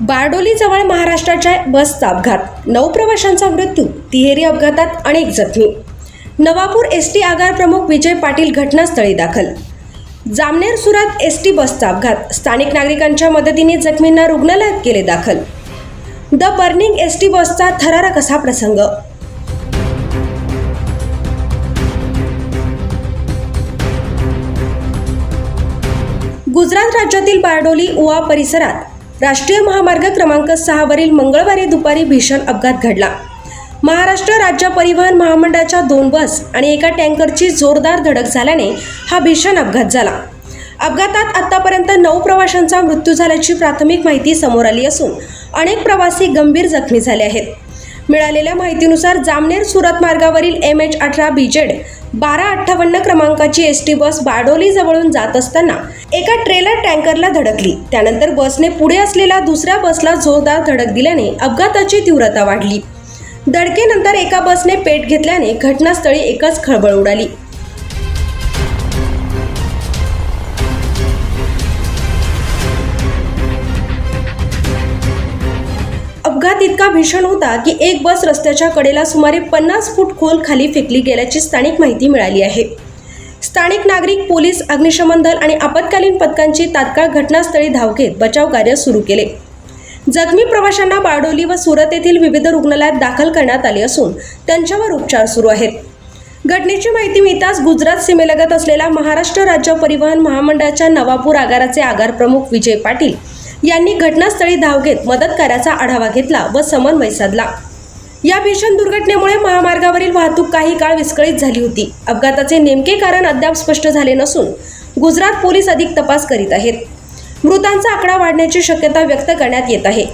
बारडोलीजवळ महाराष्ट्राच्या बसचा अपघात, 9 प्रवाशांचा मृत्यू, तिहेरी अपघातात अनेक जखमी. नवापूर एसटी आगार प्रमुख विजय पाटील घटनास्थळी दाखल. जामनेर सुरात एसटी बसचा अपघात, स्थानिक नागरिकांच्या मदतीने जखमींना रुग्णालयात केले दाखल. द बर्निंग एसटी बसचा थरारक असा प्रसंग. गुजरात राज्यातील बारडोली उवा परिसरात राष्ट्रीय महामार्ग क्रमांक 6 वरील मंगळवारी दुपारी भीषण अपघात घडला. महाराष्ट्र राज्य परिवहन महामंडळाच्या 2 बस आणि एका टँकरची जोरदार धडक झाल्याने हा भीषण अपघात झाला. अपघातात आतापर्यंत 9 प्रवाशांचा मृत्यू झाल्याची प्राथमिक माहिती समोर आली असून अनेक प्रवासी गंभीर जखमी झाले आहेत. मिळालेल्या माहितीनुसार जामनेर सुरत मार्गावरील MH18 BZ 1258 क्रमांकाची एसटी बस बारडोली जवळून जात असताना एका ट्रेलर टँकरला धडकली. त्यानंतर बसने पुढे असलेल्या दुसऱ्या बसला जोरदार धडक दिल्याने अपघाताची तीव्रता वाढली. धडकेनंतर एका बसने पेट घेतल्याने घटनास्थळी एकच खळबळ उडाली. अपघात इतका भीषण होता की एक बस रस्त्याच्या कडेला सुमारे 50 फूट खोल खाली फेकली गेल्याची स्थानिक माहिती मिळाली आहे. स्थानिक नागरिक, पोलीस, अग्निशमन दल आणि आपत्कालीन पथकांची तात्काळ घटनास्थळी धाव घेत बचाव कार्य सुरू केले. जखमी प्रवाशांना बारडोली व सुरत येथील विविध रुग्णालयात दाखल करण्यात आले असून त्यांच्यावर उपचार सुरू आहेत. घटनेची माहिती मिळताच गुजरात सीमेलगत असलेल्या महाराष्ट्र राज्य परिवहन महामंडळाच्या नवापूर आगाराचे आगार प्रमुख विजय पाटील यांनी घटनास्थळी धाव घेत मदत कार्याचा आढावा घेतला व समन्वय साधला. या भीषण दुर्घटनेमुळे महामार्गावरील वाहतूक काही काळ विस्कळीत झाली होती. अपघाताचे नेमके कारण अद्याप स्पष्ट झाले नसून गुजरात पोलीस अधिक तपास करीत आहेत. मृतांचा आकडा वाढण्याची शक्यता व्यक्त करण्यात येत आहे.